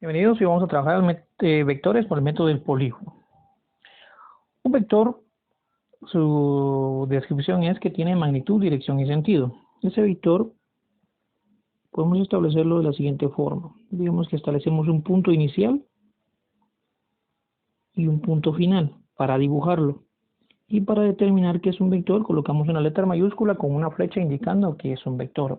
Bienvenidos y vamos a trabajar vectores por el método del polígono. Un vector, su descripción es que tiene magnitud, dirección y sentido. Ese vector podemos establecerlo de la siguiente forma. Digamos que establecemos un punto inicial y un punto final para dibujarlo. Y para determinar que es un vector, colocamos una letra mayúscula con una flecha indicando que es un vector.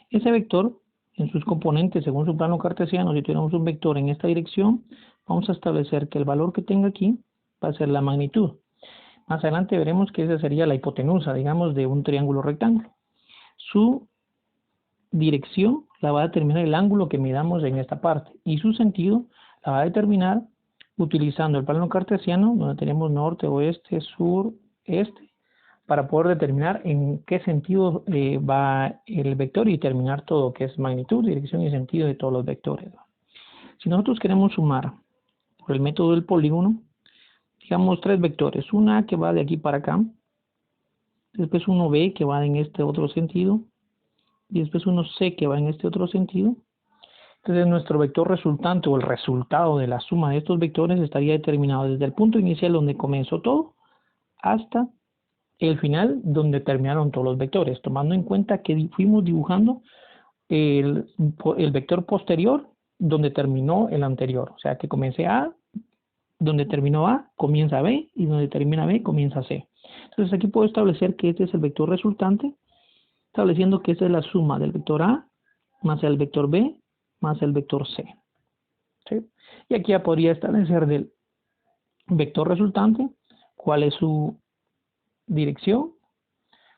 Ese vector, en sus componentes, según su plano cartesiano, si tuviéramos un vector en esta dirección, vamos a establecer que el valor que tenga aquí va a ser la magnitud. Más adelante veremos que esa sería la hipotenusa, digamos, de un triángulo rectángulo. Su dirección la va a determinar el ángulo que midamos en esta parte, y su sentido la va a determinar utilizando el plano cartesiano, donde tenemos norte, oeste, sur, este, para poder determinar en qué sentido va el vector y determinar todo, que es magnitud, dirección y sentido de todos los vectores. Si nosotros queremos sumar por el método del polígono, digamos tres vectores, una que va de aquí para acá, después uno B que va en este otro sentido, y después uno C que va en este otro sentido. Entonces nuestro vector resultante o el resultado de la suma de estos vectores estaría determinado desde el punto inicial donde comenzó todo hasta el final donde terminaron todos los vectores, tomando en cuenta que fuimos dibujando el vector posterior donde terminó el anterior. O sea que comencé A, donde terminó A, comienza B, y donde termina B, comienza C. Entonces aquí puedo establecer que este es el vector resultante, estableciendo que esta es la suma del vector A más el vector B más el vector C. ¿Sí? Y aquí ya podría establecer del vector resultante cuál es su dirección,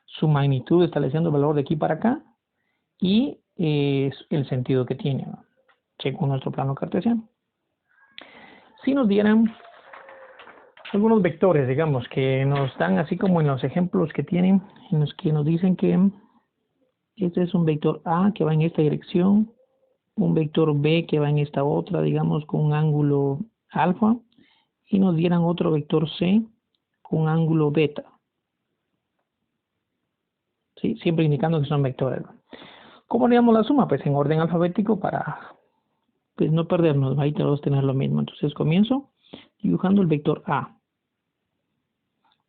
su magnitud, estableciendo el valor de aquí para acá, y el sentido que tiene, ¿no? Según nuestro plano cartesiano. Si nos dieran algunos vectores, digamos, que nos dan así como en los ejemplos que tienen, en los que nos dicen que este es un vector A que va en esta dirección, un vector B que va en esta otra, digamos, con un ángulo alfa, y nos dieran otro vector C con un ángulo beta. ¿Sí? Siempre indicando que son vectores, ¿no? ¿Cómo haríamos la suma? Pues en orden alfabético para pues no perdernos, ahí tenemos que tener lo mismo. Entonces comienzo dibujando el vector A.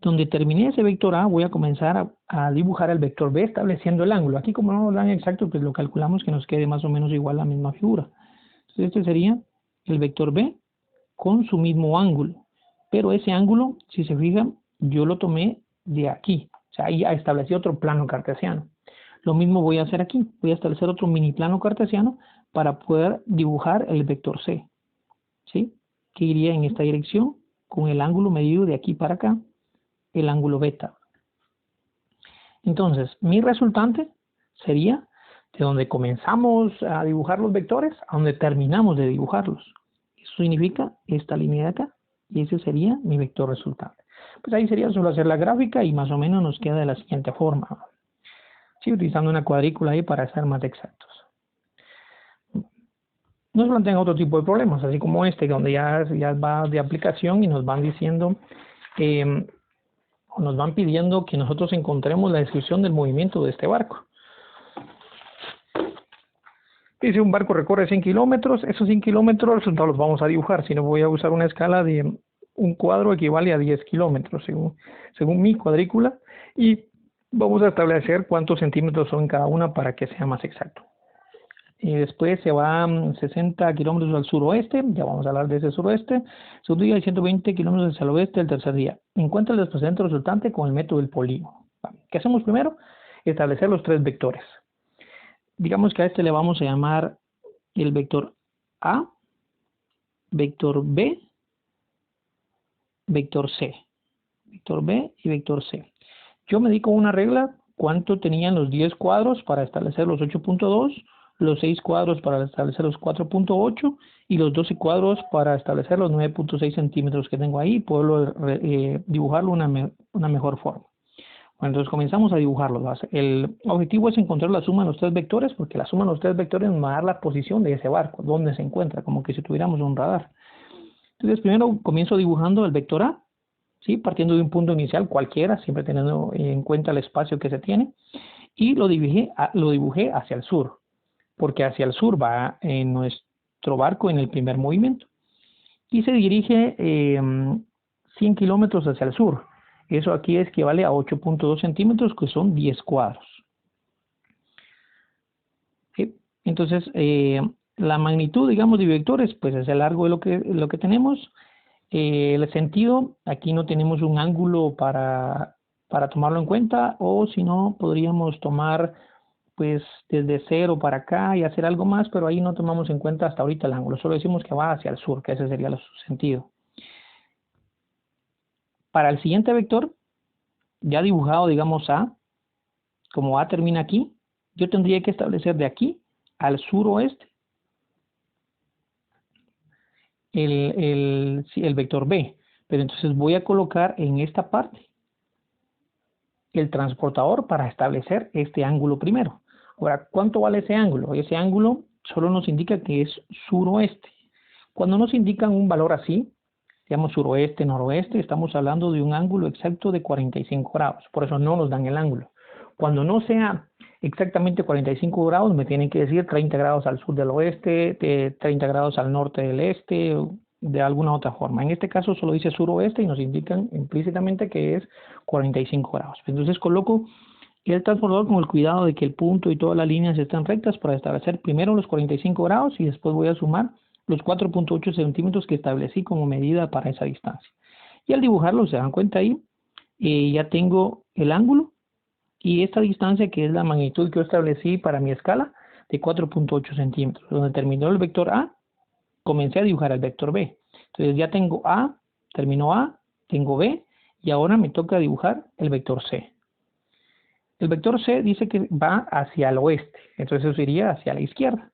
Donde terminé ese vector A, voy a comenzar a dibujar el vector B estableciendo el ángulo. Aquí como no nos dan exacto, pues lo calculamos que nos quede más o menos igual la misma figura. Entonces este sería el vector B con su mismo ángulo. Pero ese ángulo, si se fijan, yo lo tomé de aquí. O sea, ahí establecí otro plano cartesiano. Lo mismo voy a hacer aquí. Voy a establecer otro mini plano cartesiano para poder dibujar el vector C. ¿Sí? Que iría en esta dirección con el ángulo medido de aquí para acá, el ángulo beta. Entonces, mi resultante sería de donde comenzamos a dibujar los vectores a donde terminamos de dibujarlos. Eso significa esta línea de acá, y ese sería mi vector resultante. Pues ahí sería solo hacer la gráfica y más o menos nos queda de la siguiente forma. Sí, utilizando una cuadrícula ahí para ser más exactos. Nos plantean otro tipo de problemas, así como este, donde ya va de aplicación y nos van diciendo, nos van pidiendo que nosotros encontremos la descripción del movimiento de este barco. Dice un barco recorre 100 kilómetros, esos 100 kilómetros no los vamos a dibujar, sino voy a usar una escala de un cuadro equivale a 10 kilómetros, según mi cuadrícula, y vamos a establecer cuántos centímetros son cada una para que sea más exacto. Y después se va 60 kilómetros al suroeste, ya vamos a hablar de ese suroeste. Segundo día, 120 kilómetros hacia el oeste el tercer día. Encuentra el desplazamiento resultante con el método del polígono. ¿Qué hacemos primero? Establecer los tres vectores. Digamos que a este le vamos a llamar el vector A, vector B, vector C. Vector B y vector C. Yo me di con una regla cuánto tenían los 10 cuadros para establecer los 8.2, los 6 cuadros para establecer los 4.8 y los 12 cuadros para establecer los 9.6 centímetros que tengo ahí y poderlo dibujarlo de una mejor forma. Bueno, entonces comenzamos a dibujarlo. El objetivo es encontrar la suma de los tres vectores, porque la suma de los tres vectores nos va a dar la posición de ese barco, dónde se encuentra, como que si tuviéramos un radar. Entonces primero comienzo dibujando el vector A, ¿sí? Partiendo de un punto inicial cualquiera, siempre teniendo en cuenta el espacio que se tiene, y lo dibujé hacia el sur, porque hacia el sur va nuestro barco en el primer movimiento. Y se dirige 100 kilómetros hacia el sur. Eso aquí equivale a 8.2 centímetros, que son 10 cuadros. ¿Sí? Entonces, la magnitud, digamos, de vectores, pues es el largo de lo que tenemos. El sentido, aquí no tenemos un ángulo para tomarlo en cuenta, o si no, podríamos tomar pues desde cero para acá y hacer algo más, pero ahí no tomamos en cuenta hasta ahorita el ángulo, solo decimos que va hacia el sur, que ese sería su sentido. Para el siguiente vector, ya dibujado, digamos A, como A termina aquí, yo tendría que establecer de aquí al suroeste el vector B, pero entonces voy a colocar en esta parte el transportador para establecer este ángulo primero. Ahora, ¿cuánto vale ese ángulo? Ese ángulo solo nos indica que es suroeste. Cuando nos indican un valor así, digamos suroeste, noroeste, estamos hablando de un ángulo exacto de 45 grados. Por eso no nos dan el ángulo. Cuando no sea exactamente 45 grados, me tienen que decir 30 grados al sur del oeste, 30 grados al norte del este, de alguna otra forma. En este caso solo dice suroeste y nos indican implícitamente que es 45 grados. Entonces coloco el transportador con el cuidado de que el punto y todas las líneas estén rectas para establecer primero los 45 grados y después voy a sumar los 4.8 centímetros que establecí como medida para esa distancia. Y al dibujarlo, se dan cuenta ahí, ya tengo el ángulo y esta distancia que es la magnitud que yo establecí para mi escala de 4.8 centímetros. Donde terminó el vector A, comencé a dibujar el vector B. Entonces ya tengo A, terminó A, tengo B y ahora me toca dibujar el vector C. El vector C dice que va hacia el oeste, entonces eso iría hacia la izquierda.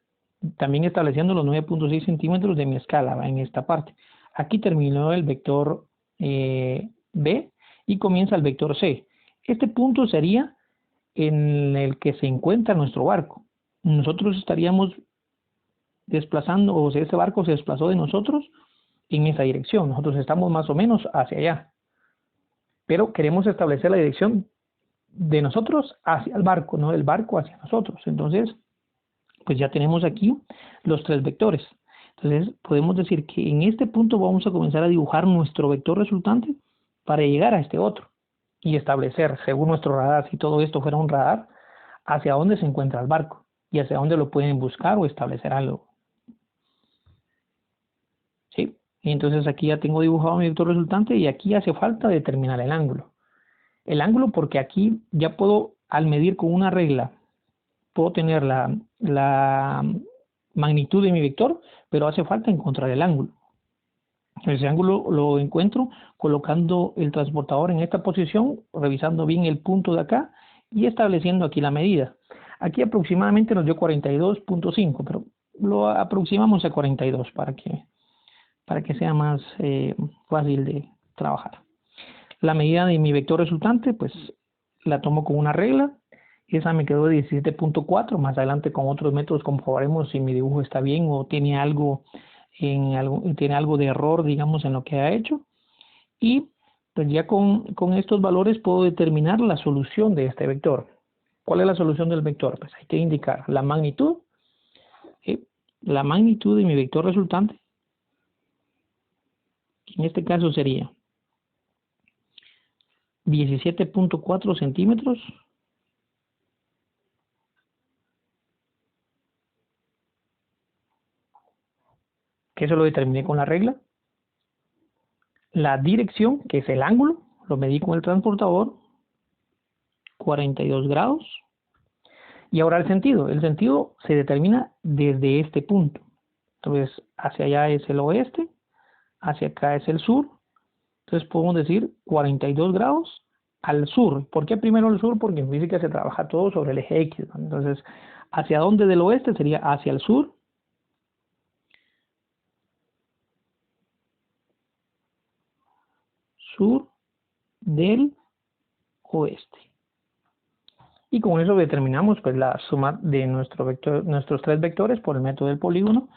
También estableciendo los 9.6 centímetros de mi escala, va en esta parte. Aquí terminó el vector B y comienza el vector C. Este punto sería en el que se encuentra nuestro barco. Nosotros estaríamos desplazando, o sea, ese barco se desplazó de nosotros en esa dirección. Nosotros estamos más o menos hacia allá. Pero queremos establecer la dirección de nosotros hacia el barco, no del barco hacia nosotros. Entonces, pues ya tenemos aquí los tres vectores. Entonces, podemos decir que en este punto vamos a comenzar a dibujar nuestro vector resultante para llegar a este otro y establecer, según nuestro radar, si todo esto fuera un radar, hacia dónde se encuentra el barco y hacia dónde lo pueden buscar o establecer algo. ¿Sí? Y entonces aquí ya tengo dibujado mi vector resultante y aquí hace falta determinar el ángulo. El ángulo porque aquí ya puedo, al medir con una regla, puedo tener la magnitud de mi vector, pero hace falta encontrar el ángulo. Ese ángulo lo encuentro colocando el transportador en esta posición, revisando bien el punto de acá y estableciendo aquí la medida. Aquí aproximadamente nos dio 42.5, pero lo aproximamos a 42 para que sea más fácil de trabajar. La medida de mi vector resultante, pues la tomo con una regla. Esa me quedó de 17.4. Más adelante con otros métodos comprobaremos si mi dibujo está bien o tiene algo de error, digamos, en lo que ha hecho. Y pues ya con estos valores puedo determinar la solución de este vector. ¿Cuál es la solución del vector? Pues hay que indicar la magnitud. La magnitud de mi vector resultante, en este caso sería 17.4 centímetros que eso lo determiné con la regla. La dirección, que es el ángulo, lo medí con el transportador, 42 grados. Y ahora el sentido se determina desde este punto. Entonces, hacia allá es el oeste, hacia acá es el sur. Entonces podemos decir 42 grados al sur. ¿Por qué primero el sur? Porque en física se trabaja todo sobre el eje X, ¿no? Entonces, ¿hacia dónde del oeste? Sería hacia el sur. Sur del oeste. Y con eso determinamos pues la suma de nuestros tres vectores por el método del polígono